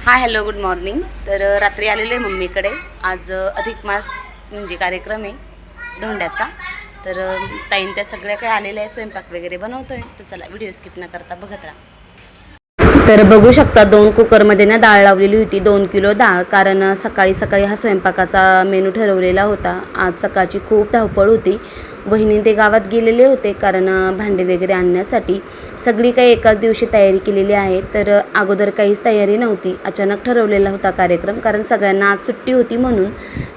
Hi hello good morning. तर रात्री आलेलो आहे मम्मीकडे. आज अधिक मास म्हणजे कार्यक्रम आहे धोंड्याचा. तर ताईन त्या सगळ्या काही आलेल्या आहे, स्वयंपाक वगैरे बनवतोय. तर चला व्हिडिओ स्किप न करता बघत राहा. तर बघू शकता 2 कुकरमध्ये ना डाळ लावलेली होती, 2 किलो डाळ. कारण सकाळी सकाळी हा स्वयंपाकाचा मेनू ठरवलेला होता. आज सकाळची खूप धावपळ होती. वहिनी ते गावात गेलेले होते कारण भांडे वगैरे आणण्यासाठी. सगळी काही एकाच दिवशी तयारी केलेली आहे. तर अगोदर काहीच तयारी नव्हती, अचानक ठरवलेला होता कार्यक्रम कारण सगळ्यांना आज सुट्टी होती म्हणून.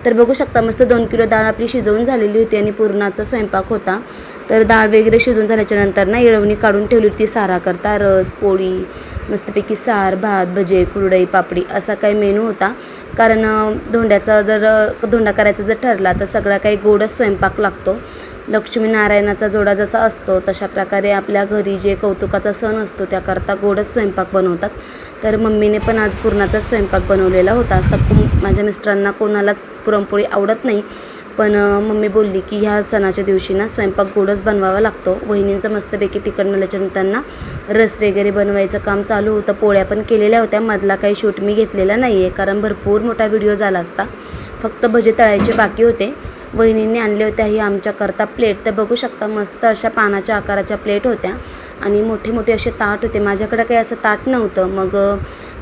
तर बघू शकता मस्त 2 किलो डाळ आपली शिजवून झालेली होती आणि पुरणाचा स्वयंपाक होता. तर डाळ वगैरे शिजून झाल्याच्यानंतर ना येळवणी काढून ठेवली होती साराकरता. रस, पोळी, मस्तपैकी सार, भात, भजे, कुरडई, पापडी असा काही मेनू होता. कारण धोंड्याचा जर धोंडा करायचा जर ठरला तर सगळा काही गोडच स्वयंपाक लागतो. लक्ष्मीनारायणाचा जोडा जसा असतो तशा प्रकारे आपल्या घरी जे कौतुकाचा सण असतो त्याकरता गोडच स्वयंपाक बनवतात. तर मम्मीने पण आज पुरणाचा स्वयंपाक बनवलेला होता. माझ्या मिस्टरांना कोणालाच पुरणपोळी आवडत नाही, पण मम्मी बोलली की ह्या सणाच्या दिवशी ना स्वयंपाक गोडच बनवावा लागतो. वहिनींचं मस्तपैकी तिकडनं आल्याच्यानंतर रस वगैरे बनवायचं काम चालू होतं. पोळ्या पण केलेल्या होत्या. मधला काही शूट मी घेतलेला नाही आहे कारण भरपूर मोठा व्हिडिओ झाला असता. फक्त भजे तळायचे बाकी होते. वहिनींनी आणले होत्या ही आमच्याकरता प्लेट. तर बघू शकता मस्त अशा पानाच्या आकाराच्या प्लेट होत्या आणि मोठे मोठे असे ताट होते. माझ्याकडे काही असं ताट नव्हतं. मग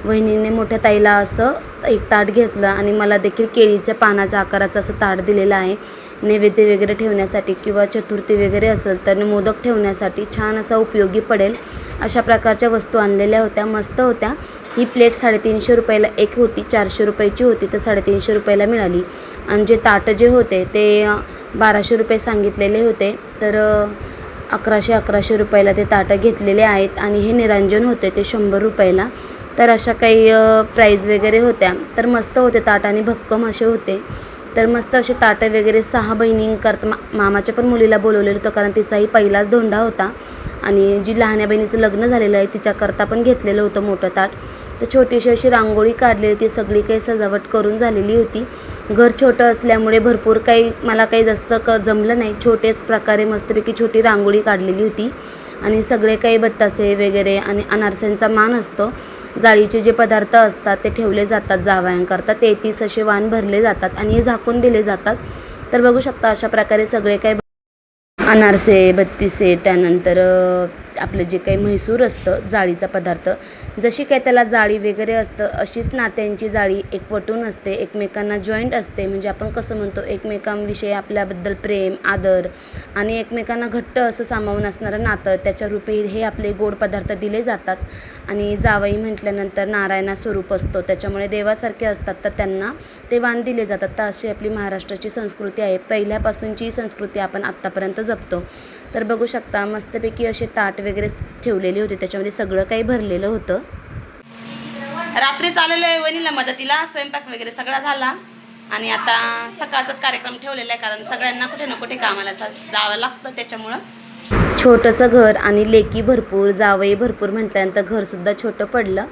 वहिनीने मोठ्या ताईला असं एक ताट घेतलं आणि मला देखील केळीच्या पानाच्या आकाराचं असं ताट दिलेलं आहे. नैवेद्य वगैरे ठेवण्यासाठी किंवा चतुर्थी वगैरे असेल तर मोदक ठेवण्यासाठी छान असा उपयोगी पडेल अशा प्रकारच्या वस्तू आणलेल्या होत्या. मस्त होत्या. ही प्लेट 350 रुपयाला एक होती, 400 रुपयाची होती तर 350 रुपयाला मिळाली. आणि जे ताटं जे होते ते 1200 रुपये सांगितलेले होते. तर 1100 रुपयाला ते ताटं घेतलेले आहेत. आणि हे निरंजन होते ते 100 रुपयाला. तर अशा काही प्राईज वगैरे होत्या. तर मस्त होते ताट आणि भक्कम असे होते. तर मस्त असे ताटं वगैरे 6 बहिणींकरता मामाच्या पण मुलीला बोलवलेलं होतं कारण तिचाही पहिलाच धोंडा होता. आणि जी लहान्या बहिणीचं लग्न झालेलं आहे तिच्याकरता पण घेतलेलं होतं मोठं ताट. तर छोटीशी अशी रांगोळी काढलेली होती. सगळी काही सजावट करून झालेली होती. घर छोटं असल्यामुळे भरपूर काही मला काही जास्त जमलं नाही. छोटेच प्रकारे मस्तपैकी छोटी रांगोळी काढलेली होती. आणि सगळे काही बत्तासे वगैरे आणि अनारसांचा मान असतो. जाळीचे जे पदार्थ असतात ते ठेवले जातात जावयांकरता. 33 असे वाण भरले जातात आणि हे झाकून दिले जातात. तर बघू शकता अशा प्रकारे सगळे काही अनारसे, बत्तीसे, त्यानंतर आपलं जे काही म्हैसूर असतं जाळीचा पदार्थ, जशी काही त्याला जाळी वगैरे असतं अशीच नात्यांची जाळी एकवटून असते, एकमेकांना जॉईंट असते. म्हणजे आपण कसं म्हणतो एकमेकांविषयी आपल्याबद्दल प्रेम, आदर आणि एकमेकांना घट्ट असं सामावून असणारं नातं, त्याच्या रूपी हे आपले गोड पदार्थ दिले जातात. आणि जावई म्हटल्यानंतर नारायणा स्वरूप असतो त्याच्यामुळे देवासारखे असतात तर त्यांना ते वाण दिले जातात. तर अशी आपली महाराष्ट्राची संस्कृती आहे. पहिल्यापासूनची संस्कृती आपण आत्तापर्यंत जपतो. तर बघू शकता मस्तपैकी असे ताट वगैरे ठेवलेले होते, त्याच्यामध्ये सगळं काही भरलेलं होतं. रात्री चाललेलं आहे वहिनीला मदतीला, स्वयंपाक वगैरे सगळा झाला आणि आता सकाळचाच कार्यक्रम ठेवलेला आहे कारण सगळ्यांना कुठे ना कुठे कामाला जावं लागतं. त्याच्यामुळं छोटंसं घर आणि लेकी भरपूर, जावई भरपूर म्हटल्यानंतर घरसुद्धा छोटं पडलं.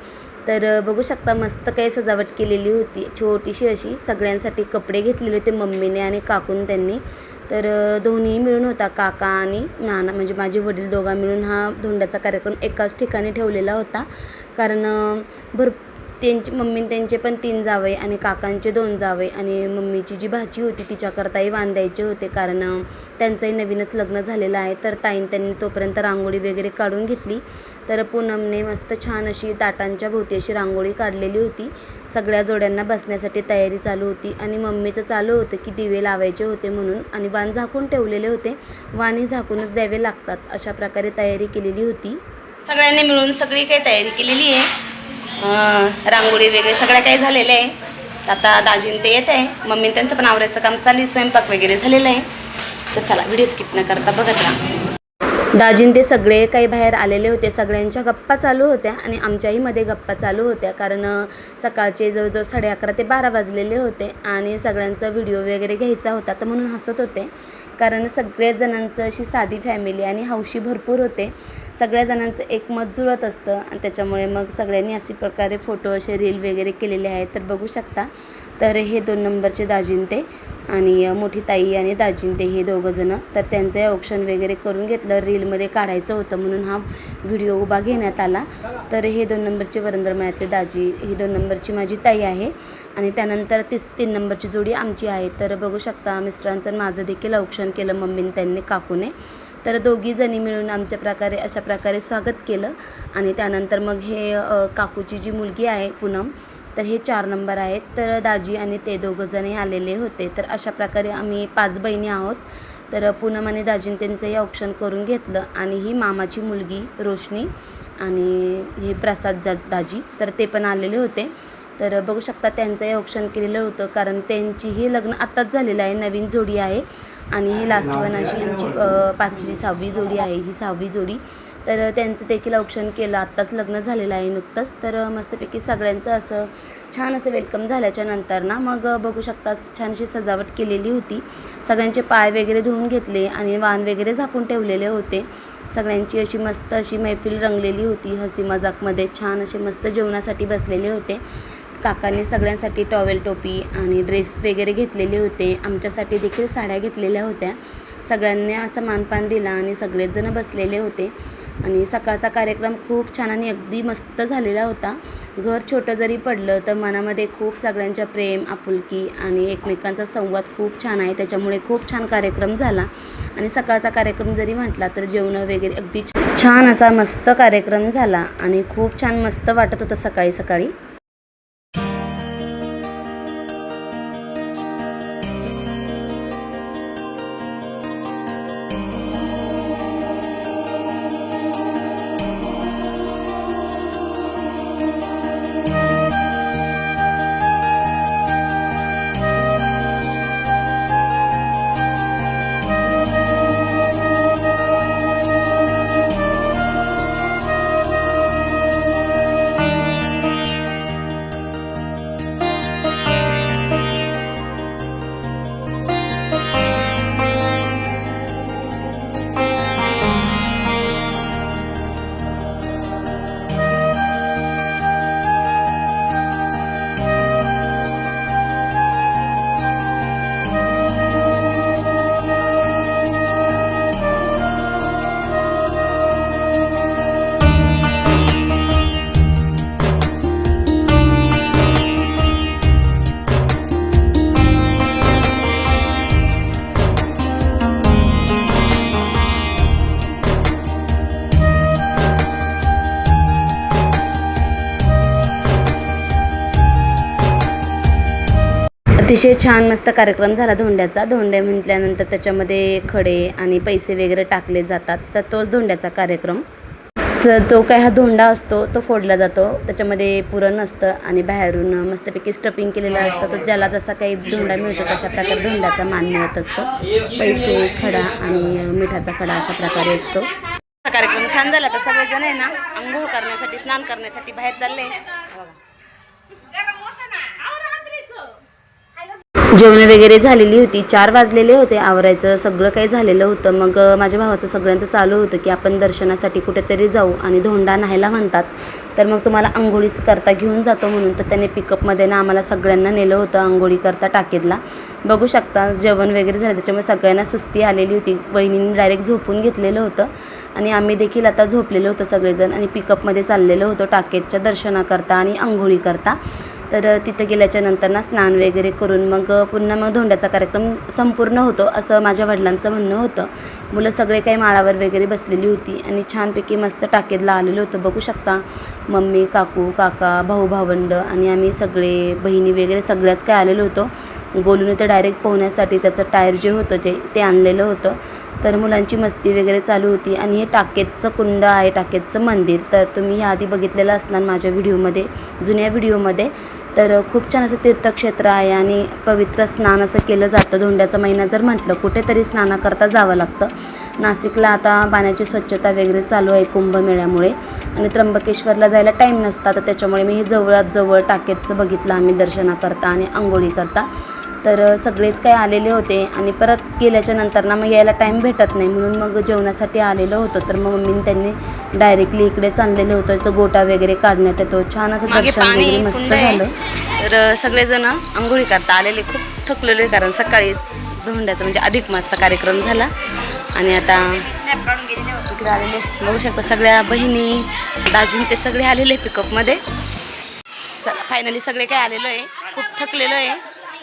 तर बघू शकता मस्त काही सजावट केलेली होती छोटीशी अशी. सगळ्यांसाठी कपडे घेतलेले होते मम्मीने आणि काकून त्यांनी. तर दोन्ही मिळून होता, काका आणि नाना म्हणजे माझे वडील दोघा मिळून हा धोंड्याचा कार्यक्रम एकाच ठिकाणी ठेवलेला होता. कारण त्यांची मम्मी त्यांचे पण 3 जावई आणि काकांचे 2 जावई आणि मम्मीची जी भाची होती तिच्याकरताही वाण द्यायचे होते कारण त्यांचंही नवीनच लग्न झालेलं आहे. तर त्यांनी तोपर्यंत रांगोळी वगैरे काढून घेतली. तर पूनमने मस्त छान अशी ताटांच्या भोवती अशी रांगोळी काढलेली होती. सगळ्या जोड्यांना बसण्यासाठी तयारी चालू होती आणि मम्मीचं चालू होतं की दिवे लावायचे होते म्हणून आणि वाण झाकून ठेवलेले होते. वाणही झाकूनच द्यावे लागतात अशा प्रकारे तयारी केलेली होती. सगळ्यांनी मिळून सगळी काही तयारी केलेली आहे. रांगोळी वगैरे सगळ्या काही झालेलं आहे. आता दाजीन ते येत आहे, मम्मी त्यांचं पण आवरायचं काम चालू आहे, स्वयंपाक वगैरे झालेलं आहे. तर चला व्हिडिओ स्किप न करता बघत राहा. दाजीन ते सगळे काही बाहेर आलेले होते. सगळ्यांच्या गप्पा चालू होत्या आणि आमच्याही मध्ये गप्पा चालू होत्या कारण सकाळचे जवळजवळ 11:30 ते 12 वाजलेले होते आणि सगळ्यांचा व्हिडिओ वगैरे घ्यायचा होता. तर म्हणून हसत होते कारण सगळ्याच जणांचं अशी साधी फॅमिली आणि हौशी भरपूर होते. सगळ्या जणांचं एक मत जुळत असतं आणि त्याच्यामुळे मग सगळ्यांनी अशी प्रकारे फोटो असे रील वगैरे केलेले आहेत. तर बघू शकता. तर हे 2 नंबरचे दाजीन ते आणि मोठी ताई आणि दाजीन ते हे दोघंजणं. तर त्यांचं ऑप्शन वगैरे करून घेतलं. रीलमध्ये काढायचं होतं म्हणून हा व्हिडिओ उभा घेण्यात आला. तर हे 2 नंबरचे वरंदरमळ्यातले दाजी, ही 2 नंबरची माझी ताई आहे आणि त्यानंतर 3 नंबरची जोडी आमची आहे. तर बघू शकता मिस्टरांचं माझं देखील औक्षण केलं मम्मीने त्यांनी काकूने. तर दोघी जणी मिळून आमच्या प्रकारे अशा प्रकारे स्वागत केलं आणि त्यानंतर मग हे काकूची जी मुलगी आहे पूनम, तर हे 4 नंबर आहेत. तर दाजी आणि ते दोघंजणी आलेले होते. तर अशा प्रकारे आम्ही 5 बहिणी आहोत. तर पूनम आणि दाजीने त्यांचंही औक्षण करून घेतलं आणि ही मामाची मुलगी रोशनी आणि हे प्रसाद दाजी, तर ते पण आलेले होते. तर बघू शकता त्यांचंही औक्षण केलेलं होतं कारण त्यांचीही लग्न आत्ताच झालेलं आहे, नवीन जोडी आहे आणि हे लास्ट वन अशी आमची 5वी 6वी जोडी आहे, ही 6वी जोडी. तर त्यांचं देखील औक्षण केलं, आत्ताच लग्न झालेलं आहे नुकतंच. तर मस्तपैकी सगळ्यांचं असं छान असं वेलकम झाल्याच्या नंतर ना मग बघू शकता छान अशी सजावट केलेली होती. सगळ्यांचे पाय वगैरे धुवून घेतले आणि वाण वगैरे झाकून ठेवलेले होते. सगळ्यांची अशी मस्त अशी मैफिल रंगलेली होती. हसी मजाकमध्ये छान असे मस्त जेवणासाठी बसलेले होते. काकांनी सगळ्यांसाठी टॉवेल टोपी आणि ड्रेस वगैरे घेतलेले होते. आमच्यासाठी देखील साड्या घेतलेल्या होत्या. सगळ्यांनी असं मानपान दिला आणि सगळेच जण बसलेले होते आणि सकाळचा कार्यक्रम खूप छान आणि अगदी मस्त झालेला होता. घर छोटं जरी पडलं तर मनामध्ये खूप सगळ्यांच्या प्रेम, आपुलकी आणि एकमेकांचा संवाद खूप छान आहे. त्याच्यामुळे खूप छान कार्यक्रम झाला आणि सकाळचा कार्यक्रम जरी म्हटला तर जेवण वगैरे अगदी छान असा मस्त कार्यक्रम झाला आणि खूप छान मस्त वाटत होतं सकाळी सकाळी. अतिशय छान मस्त कार्यक्रम झाला धोंड्याचा. धोंडे म्हटल्यानंतर त्याच्यामध्ये खडे आणि पैसे वगैरे टाकले जातात, तर तोच धोंड्याचा कार्यक्रम. तर तो काय हा धोंडा असतो तो फोडला जातो. त्याच्यामध्ये पुरण असतं आणि बाहेरून मस्तपैकी स्टफिंग केलेलं असतं. तर ज्याला जसा काही धोंडा मिळतो तशा प्रकारे धोंड्याचा मान मिळत असतो. पैसे, खडा आणि मिठाचा खडा अशा प्रकारे असतो. हा कार्यक्रम छान झाला. तर सगळेजण आहे ना अंघोळ करण्यासाठी, स्नान करण्यासाठी बाहेर चालले. जेवण वगैरे झालेली होती. 4 वाजलेले होते. आवरायचं सगळं काही झालेलं होतं. मग माझ्या भावाचं सगळ्यांचं चालू होतं की आपण दर्शनासाठी कुठेतरी जाऊ आणि धोंडा न्यायला म्हणतात, तर मग तुम्हाला आंघोळीच करता घेऊन जातो म्हणून. तर त्याने पिकअपमध्ये ना आम्हाला सगळ्यांना नेलं होतं आंघोळी करता टाकेदला. बघू शकता जेवण वगैरे झालं, त्याच्यामुळे सगळ्यांना सुस्ती आलेली होती. वहिनींनी डायरेक्ट झोपून घेतलेलं होतं आणि आम्ही देखील आता झोपलेलो होतो सगळेजण आणि पिकअपमध्ये चाललेलो होतो टाकेदच्या दर्शनाकरता आणि आंघोळी करता. तर तिथं गेल्याच्या नंतर ना स्नान वगैरे करून मग पुन्हा मग धोंड्याचा कार्यक्रम संपूर्ण होतो असं माझ्या वडिलांचं म्हणणं होतं. मुलं सगळे काही माळावर वगैरे बसलेली होती आणि छानपैकी मस्त टाकेदला आलेलो होतो. बघू शकता मम्मी, काकू, काका, भाऊ भावंड आणि आम्ही सगळे बहिणी वगैरे सगळ्याच काय आलेलो होतो. गोलूने तर डायरेक्ट पोहण्यासाठी त्याचं टायर जे होतं ते आणलेलं होतं. तर मुलांची मस्ती वगैरे चालू होती आणि हे टाकेदचं कुंड आहे, टाकेदचं मंदिर. तर तुम्ही ह्याआधी बघितलेलं असणार माझ्या व्हिडिओमध्ये, जुन्या व्हिडिओमध्ये. तर खूप छान असं तीर्थक्षेत्र आहे आणि पवित्र स्नान असं केलं जातं. धोंड्याचा महिना जर म्हटलं कुठेतरी स्नानाकरता जावं लागतं. नाशिकला आता पाण्याची स्वच्छता वगैरे चालू आहे कुंभमेळ्यामुळे आणि त्र्यंबकेश्वरला जायला टाईम नसता, तर त्याच्यामुळे मी हे जवळात जवळ टाकेदचं बघितलं आम्ही दर्शनाकरता आणि आंघोळी करता. तर सगळेच काही आलेले होते आणि परत गेल्याच्या नंतर ना मग यायला टाईम भेटत नाही, म्हणून मग जेवणासाठी आलेलो होतो. तर मग मम्मीने त्यांनी डायरेक्टली इकडेच आणलेलं होतं. तर गोटा वगैरे काढण्यात येतो, छान असं दर्शन वगैरे मस्त झालं. तर सगळेजण आंघोळी करता आलेले, खूप थकलेले, कारण सकाळी धोंड्याचा म्हणजे अधिक मासचा कार्यक्रम झाला. आणि आता इकडे आलेले बघू शकता सगळ्या बहिणी दाजीन ते सगळे आलेले पिकअपमध्ये. चला फायनली सगळे काय आलेलो आहे, खूप थकलेलो आहे.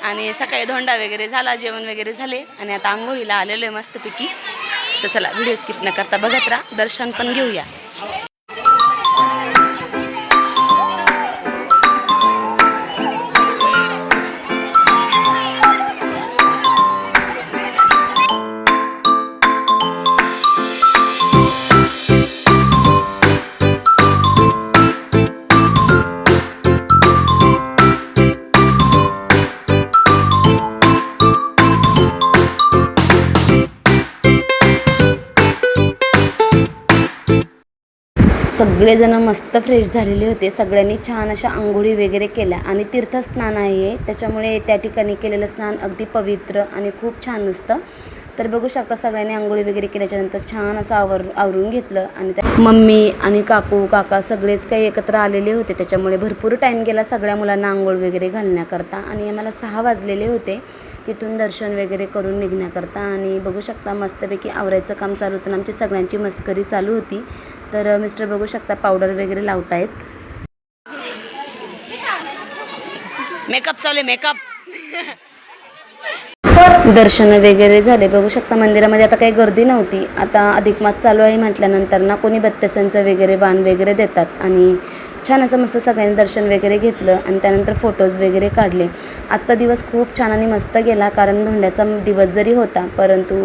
आणि सकाळी धोंडा वगैरे झाला, जेवण वगैरे झाले आणि आता आंघोळीला आलेलो आहे मस्तपैकी. तर चला व्हिडिओ स्किप न करता बघत राहा, दर्शन पण घेऊया. सगळेजण मस्त फ्रेश झालेले होते. सगळ्यांनी छान अशा आंघोळी वगैरे केल्या आणि तीर्थस्नान आहे, त्याच्यामुळे त्या ठिकाणी केलेलं स्नान अगदी पवित्र आणि खूप छान असतं. तर बघू शकता सगळ्यांनी आंघोळी वगैरे केल्याच्यानंतर छान असं आवरून घेतलं. आणि त्या मम्मी आणि काकू काका सगळेच काही एकत्र आलेले होते, त्याच्यामुळे भरपूर टाईम गेला सगळ्या मुलांना आंघोळ वगैरे घालण्याकरता. आणि आम्हाला 6 वाजलेले होते तिथून दर्शन वगैरे करून निघण्याकरता. आणि बघू शकता मस्तपैकी आवरायचं काम चालू होतं, आमची सगळ्यांची मस्करी चालू होती. तर मिस्टर बघू शकता पावडर वगैरे लावतायत. मेकअप चालू आहे, मेकअप. दर्शन वगैरे झाले, बघू शकता मंदिरामध्ये आता काही गर्दी नव्हती. आता अधिक मास चालू आहे म्हटल्यानंतर ना कोणी बत्तसांचं वगैरे वाण वगैरे देतात. आणि छान असं मस्त सगळ्यांनी दर्शन वगैरे घेतलं आणि त्यानंतर फोटोज वगैरे काढले. आजचा दिवस खूप छान आणि मस्त गेला, कारण धोंड्याचा दिवस जरी होता परंतु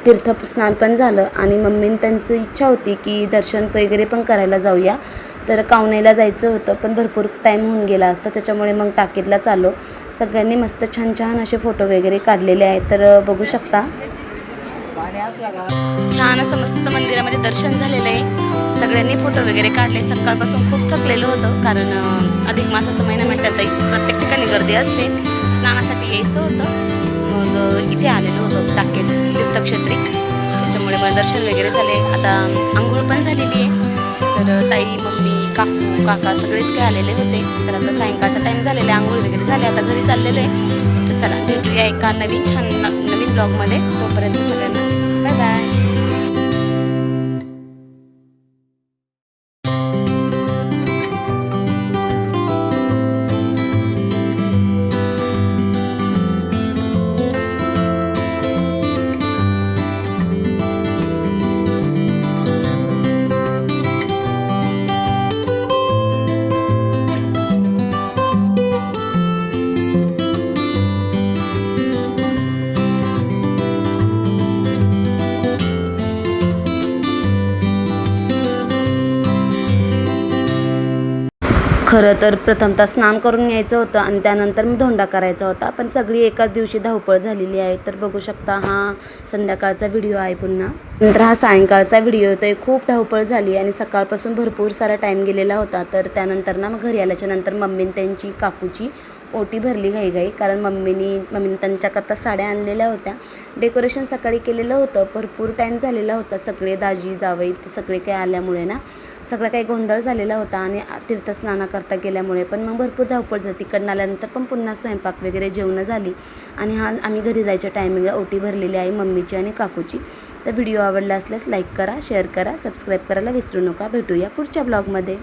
तीर्थस्नान पण झालं. आणि मम्मीने त्यांची इच्छा होती की दर्शन वगैरे पण करायला जाऊया. तर कावनेला जायचं होतं पण भरपूर टाईम होऊन गेला असता, त्याच्यामुळे मग टाकीतला चाललो. सगळ्यांनी मस्त छान छान असे फोटो वगैरे काढलेले आहेत. तर बघू शकता छान असं मस्त मंदिरामध्ये दर्शन झालेलं आहे. सगळ्यांनी फोटो वगैरे काढले. सकाळपासून खूप थकलेलं होतं, कारण अधिक मासाचा महिना म्हटलं तर प्रत्येक ठिकाणी गर्दी असते. स्नानासाठी यायचं होतं, मग इथे आलेलो होतो टाकेत तीर्थक्षेत्री, त्याच्यामुळे मला दर्शन वगैरे झाले. आता आंघोळ पण झालेली आहे. तर ताई मम्मी काकू काका सगळेच काही आलेले होते. तर आता सायंकाळचा टाईम झालेला आहे, आंघोळ वगैरे झाले, आता घरी चाललेलो आहे. तर चला भेटूया एका नवीन ब्लॉगमध्ये. तोपर्यंत सगळ्यांना बाय बाय. खरं तर प्रथमतः स्नान करून यायचं होतं आणि त्यानंतर मग धोंडा करायचा होता, पण सगळी एकाच दिवशी धावपळ झालेली आहे. तर बघू शकता हा संध्याकाळचा व्हिडिओ आहे, पुन्हा नंतर हा सायंकाळचा व्हिडिओ होतो. खूप धावपळ झाली आणि सकाळपासून भरपूर सारा टाईम गेलेला होता. तर त्यानंतर ना मग घरी आल्याच्या नंतर मम्मीने त्यांची काकूची ओटी भरली घाईघाई, कारण मम्मीने त्यांच्याकरता साड्या आणलेल्या होत्या. डेकोरेशन सकाळी केलेलं होतं, भरपूर टाईम झालेला होता. सगळे दाजी जावई ते सगळे काही आल्यामुळे ना सगळं काही गोंधळ झालेला होता आणि तीर्थस्नानाकरता गेल्यामुळे पण मग भरपूर धावपळ झाली. तिकडनं आल्यानंतर पण पुन्हा स्वयंपाक वगैरे जेवणं झाली आणि आम्ही घरी जायच्या टायमिंगला ओटी भरलेली आहे मम्मीची आणि काकूची. तर व्हिडिओ आवडला असल्यास लाईक करा, शेअर करा, सबस्क्राईब करायला विसरू नका. भेटूया पुढच्या ब्लॉगमध्ये.